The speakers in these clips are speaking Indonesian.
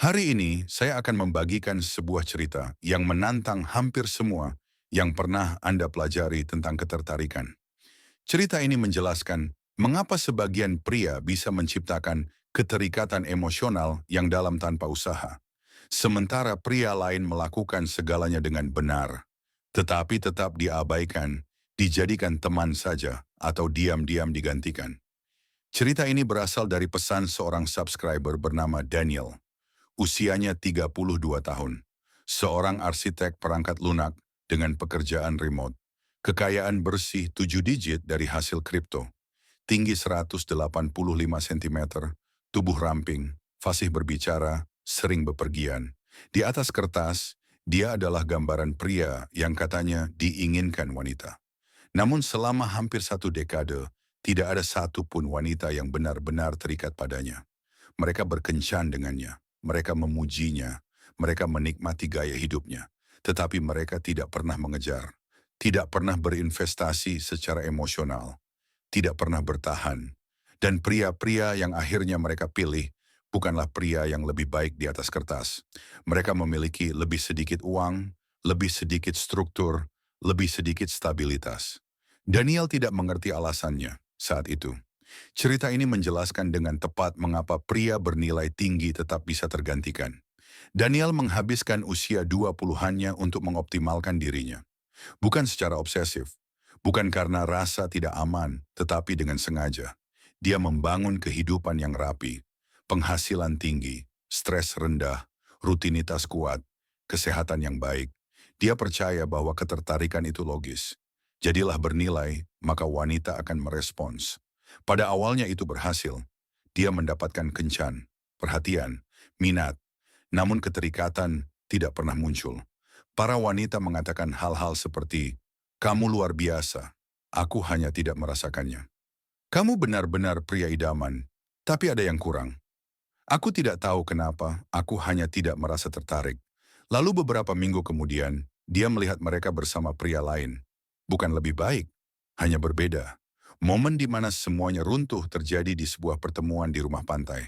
Hari ini saya akan membagikan sebuah cerita yang menantang hampir semua yang pernah Anda pelajari tentang ketertarikan. Cerita ini menjelaskan mengapa sebagian pria bisa menciptakan keterikatan emosional yang dalam tanpa usaha, sementara pria lain melakukan segalanya dengan benar, tetapi tetap diabaikan, dijadikan teman saja, atau diam-diam digantikan. Cerita ini berasal dari pesan seorang subscriber bernama Daniel. Usianya 32 tahun. Seorang arsitek perangkat lunak dengan pekerjaan remote. Kekayaan bersih 7 digit dari hasil kripto. Tinggi 185 cm, tubuh ramping, fasih berbicara, sering bepergian. Di atas kertas, dia adalah gambaran pria yang katanya diinginkan wanita. Namun selama hampir 1 dekade, tidak ada satupun wanita yang benar-benar terikat padanya. Mereka berkencan dengannya, mereka memujinya, mereka menikmati gaya hidupnya. Tetapi mereka tidak pernah mengejar, tidak pernah berinvestasi secara emosional, tidak pernah bertahan. Dan pria-pria yang akhirnya mereka pilih bukanlah pria yang lebih baik di atas kertas. Mereka memiliki lebih sedikit uang, lebih sedikit struktur, lebih sedikit stabilitas. Daniel tidak mengerti alasannya saat itu. Cerita ini menjelaskan dengan tepat mengapa pria bernilai tinggi tetap bisa tergantikan. Daniel menghabiskan usia 20-annya untuk mengoptimalkan dirinya. Bukan secara obsesif, bukan karena rasa tidak aman, tetapi dengan sengaja. Dia membangun kehidupan yang rapi, penghasilan tinggi, stres rendah, rutinitas kuat, kesehatan yang baik. Dia percaya bahwa ketertarikan itu logis. Jadilah bernilai, maka wanita akan merespons. Pada awalnya itu berhasil. Dia mendapatkan kencan, perhatian, minat, namun keterikatan tidak pernah muncul. Para wanita mengatakan hal-hal seperti, "Kamu luar biasa, aku hanya tidak merasakannya. Kamu benar-benar pria idaman, tapi ada yang kurang. Aku tidak tahu kenapa, aku hanya tidak merasa tertarik." Lalu beberapa minggu kemudian, dia melihat mereka bersama pria lain. Bukan lebih baik, hanya berbeda. Momen di mana semuanya runtuh terjadi di sebuah pertemuan di rumah pantai.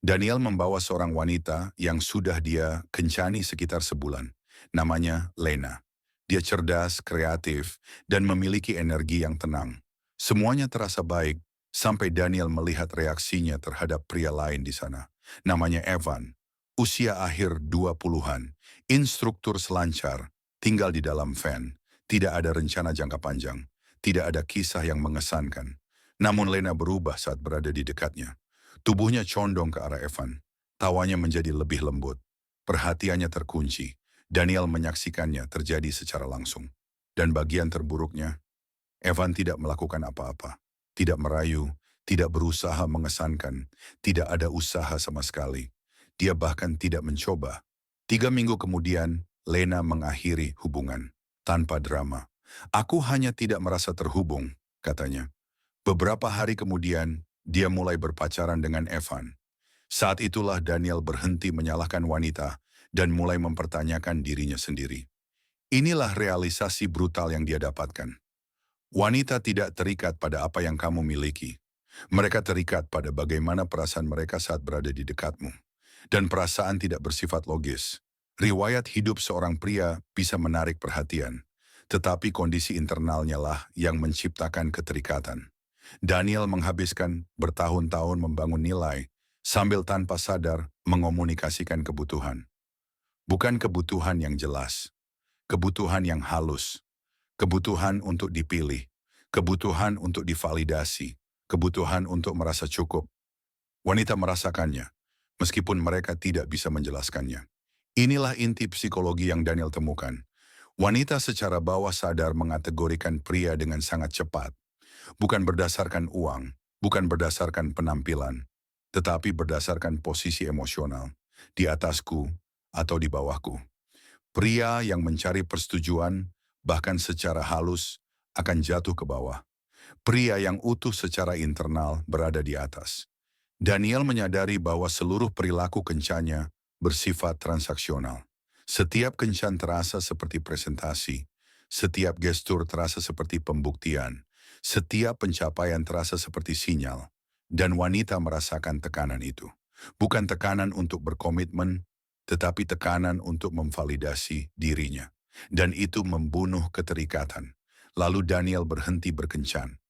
Daniel membawa seorang wanita yang sudah dia kencani sekitar sebulan. Namanya Lena. Dia cerdas, kreatif, dan memiliki energi yang tenang. Semuanya terasa baik sampai Daniel melihat reaksinya terhadap pria lain di sana. Namanya Evan. Usia akhir 20-an. Instruktur selancar. Tinggal di dalam van. Tidak ada rencana jangka panjang. Tidak ada kisah yang mengesankan. Namun Lena berubah saat berada di dekatnya. Tubuhnya condong ke arah Evan. Tawanya menjadi lebih lembut. Perhatiannya terkunci. Daniel menyaksikannya terjadi secara langsung. Dan bagian terburuknya, Evan tidak melakukan apa-apa. Tidak merayu, tidak berusaha mengesankan, tidak ada usaha sama sekali. Dia bahkan tidak mencoba. 3 minggu kemudian, Lena mengakhiri hubungan. Tanpa drama. "Aku hanya tidak merasa terhubung," katanya. Beberapa hari kemudian, dia mulai berpacaran dengan Evan. Saat itulah Daniel berhenti menyalahkan wanita dan mulai mempertanyakan dirinya sendiri. Inilah realisasi brutal yang dia dapatkan. Wanita tidak terikat pada apa yang kamu miliki. Mereka terikat pada bagaimana perasaan mereka saat berada di dekatmu. Dan perasaan tidak bersifat logis. Riwayat hidup seorang pria bisa menarik perhatian, tetapi kondisi internalnya lah yang menciptakan keterikatan. Daniel menghabiskan bertahun-tahun membangun nilai, sambil tanpa sadar mengomunikasikan kebutuhan. Bukan kebutuhan yang jelas, kebutuhan yang halus, kebutuhan untuk dipilih, kebutuhan untuk divalidasi, kebutuhan untuk merasa cukup. Wanita merasakannya, meskipun mereka tidak bisa menjelaskannya. Inilah inti psikologi yang Daniel temukan. Wanita secara bawah sadar mengategorikan pria dengan sangat cepat. Bukan berdasarkan uang, bukan berdasarkan penampilan, tetapi berdasarkan posisi emosional, di atasku atau di bawahku. Pria yang mencari persetujuan, bahkan secara halus, akan jatuh ke bawah. Pria yang utuh secara internal berada di atas. Daniel menyadari bahwa seluruh perilaku kencannya bersifat transaksional. Setiap kencan terasa seperti presentasi, setiap gestur terasa seperti pembuktian, setiap pencapaian terasa seperti sinyal, dan wanita merasakan tekanan itu. Bukan tekanan untuk berkomitmen, tetapi tekanan untuk memvalidasi dirinya. Dan itu membunuh keterikatan. Lalu Daniel berhenti berkencan.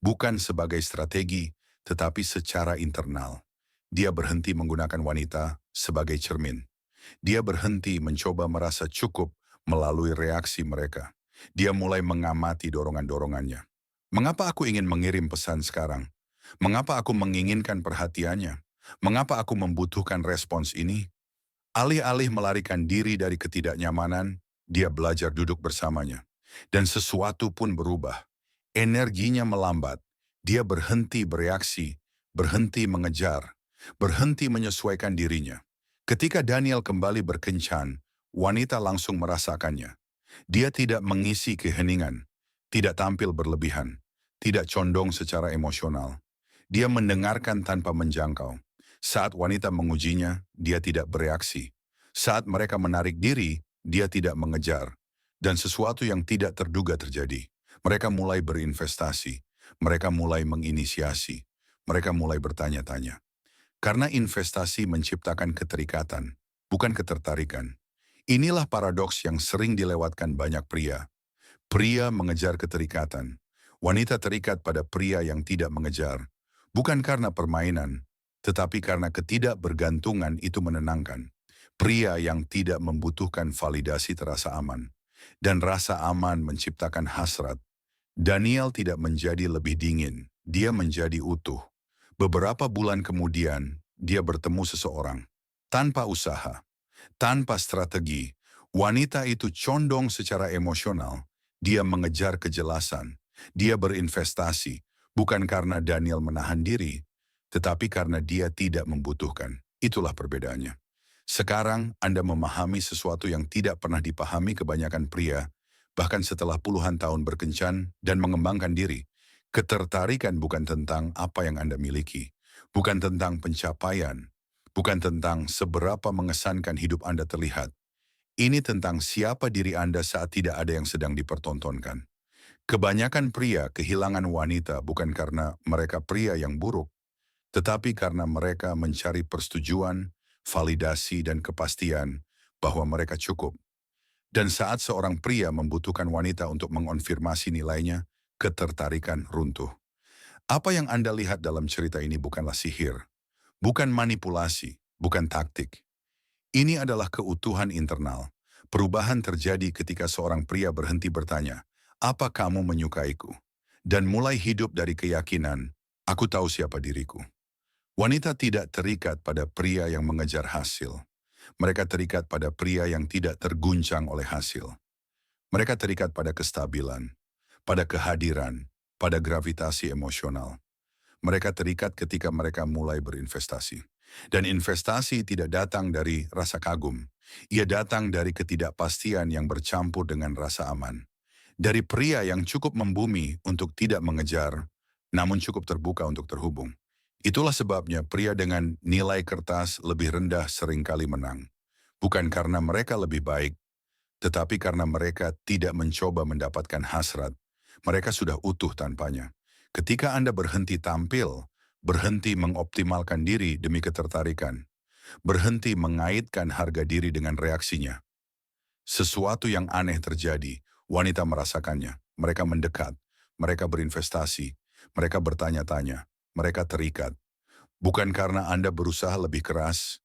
Bukan sebagai strategi, tetapi secara internal. Dia berhenti menggunakan wanita sebagai cermin. Dia berhenti mencoba merasa cukup melalui reaksi mereka. Dia mulai mengamati dorongan-dorongannya. Mengapa aku ingin mengirim pesan sekarang? Mengapa aku menginginkan perhatiannya? Mengapa aku membutuhkan respons ini? Alih-alih melarikan diri dari ketidaknyamanan, dia belajar duduk bersamanya. Dan sesuatu pun berubah. Energinya melambat. Dia berhenti bereaksi, berhenti mengejar, berhenti menyesuaikan dirinya. Ketika Daniel kembali berkencan, wanita langsung merasakannya. Dia tidak mengisi keheningan, tidak tampil berlebihan, tidak condong secara emosional. Dia mendengarkan tanpa menjangkau. Saat wanita mengujinya, dia tidak bereaksi. Saat mereka menarik diri, dia tidak mengejar. Dan sesuatu yang tidak terduga terjadi. Mereka mulai berinvestasi. Mereka mulai menginisiasi. Mereka mulai bertanya-tanya. Karena investasi menciptakan keterikatan, bukan ketertarikan. Inilah paradoks yang sering dilewatkan banyak pria. Pria mengejar keterikatan. Wanita terikat pada pria yang tidak mengejar. Bukan karena permainan, tetapi karena ketidakbergantungan itu menenangkan. Pria yang tidak membutuhkan validasi terasa aman. Dan rasa aman menciptakan hasrat. Daniel tidak menjadi lebih dingin, dia menjadi utuh. Beberapa bulan kemudian, dia bertemu seseorang. Tanpa usaha, tanpa strategi, wanita itu condong secara emosional. Dia mengejar kejelasan. Dia berinvestasi, bukan karena Daniel menahan diri, tetapi karena dia tidak membutuhkan. Itulah perbedaannya. Sekarang Anda memahami sesuatu yang tidak pernah dipahami kebanyakan pria, bahkan setelah puluhan tahun berkencan dan mengembangkan diri. Ketertarikan bukan tentang apa yang Anda miliki, bukan tentang pencapaian, bukan tentang seberapa mengesankan hidup Anda terlihat. Ini tentang siapa diri Anda saat tidak ada yang sedang dipertontonkan. Kebanyakan pria kehilangan wanita bukan karena mereka pria yang buruk, tetapi karena mereka mencari persetujuan, validasi, dan kepastian bahwa mereka cukup. Dan saat seorang pria membutuhkan wanita untuk mengonfirmasi nilainya, ketertarikan runtuh. Apa yang Anda lihat dalam cerita ini bukanlah sihir, bukan manipulasi, bukan taktik. Ini adalah keutuhan internal. Perubahan terjadi ketika seorang pria berhenti bertanya, "Apa kamu menyukaiku?" Dan mulai hidup dari keyakinan, "Aku tahu siapa diriku." Wanita tidak terikat pada pria yang mengejar hasil. Mereka terikat pada pria yang tidak terguncang oleh hasil. Mereka terikat pada kestabilan, pada kehadiran, pada gravitasi emosional. Mereka terikat ketika mereka mulai berinvestasi. Dan investasi tidak datang dari rasa kagum. Ia datang dari ketidakpastian yang bercampur dengan rasa aman. Dari pria yang cukup membumi untuk tidak mengejar, namun cukup terbuka untuk terhubung. Itulah sebabnya pria dengan nilai kertas lebih rendah seringkali menang. Bukan karena mereka lebih baik, tetapi karena mereka tidak mencoba mendapatkan hasrat. Mereka sudah utuh tanpanya. Ketika Anda berhenti tampil, berhenti mengoptimalkan diri demi ketertarikan, berhenti mengaitkan harga diri dengan reaksinya, sesuatu yang aneh terjadi. Wanita merasakannya. Mereka mendekat. Mereka berinvestasi. Mereka bertanya-tanya. Mereka terikat. Bukan karena Anda berusaha lebih keras,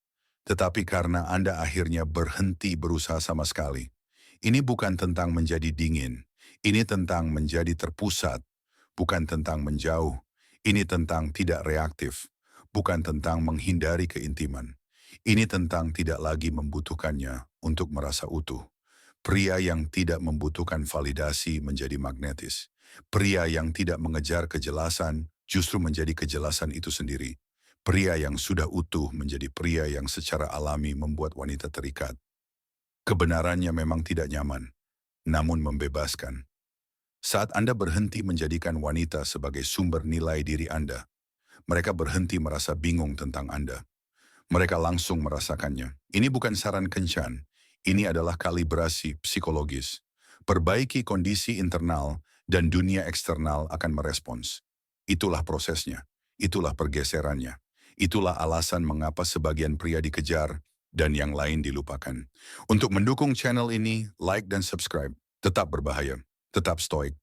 tetapi karena Anda akhirnya berhenti berusaha sama sekali. Ini bukan tentang menjadi dingin. Ini tentang menjadi terpusat. Bukan tentang menjauh. Ini tentang tidak reaktif. Bukan tentang menghindari keintiman. Ini tentang tidak lagi membutuhkannya untuk merasa utuh. Pria yang tidak membutuhkan validasi menjadi magnetis. Pria yang tidak mengejar kejelasan justru menjadi kejelasan itu sendiri. Pria yang sudah utuh menjadi pria yang secara alami membuat wanita terikat. Kebenarannya memang tidak nyaman, namun membebaskan. Saat Anda berhenti menjadikan wanita sebagai sumber nilai diri Anda, mereka berhenti merasa bingung tentang Anda. Mereka langsung merasakannya. Ini bukan saran kencan. Ini adalah kalibrasi psikologis. Perbaiki kondisi internal dan dunia eksternal akan merespons. Itulah prosesnya. Itulah pergeserannya. Itulah alasan mengapa sebagian pria dikejar dan yang lain dilupakan. Untuk mendukung channel ini, like dan subscribe. Tetap berbahaya, tetap stoik.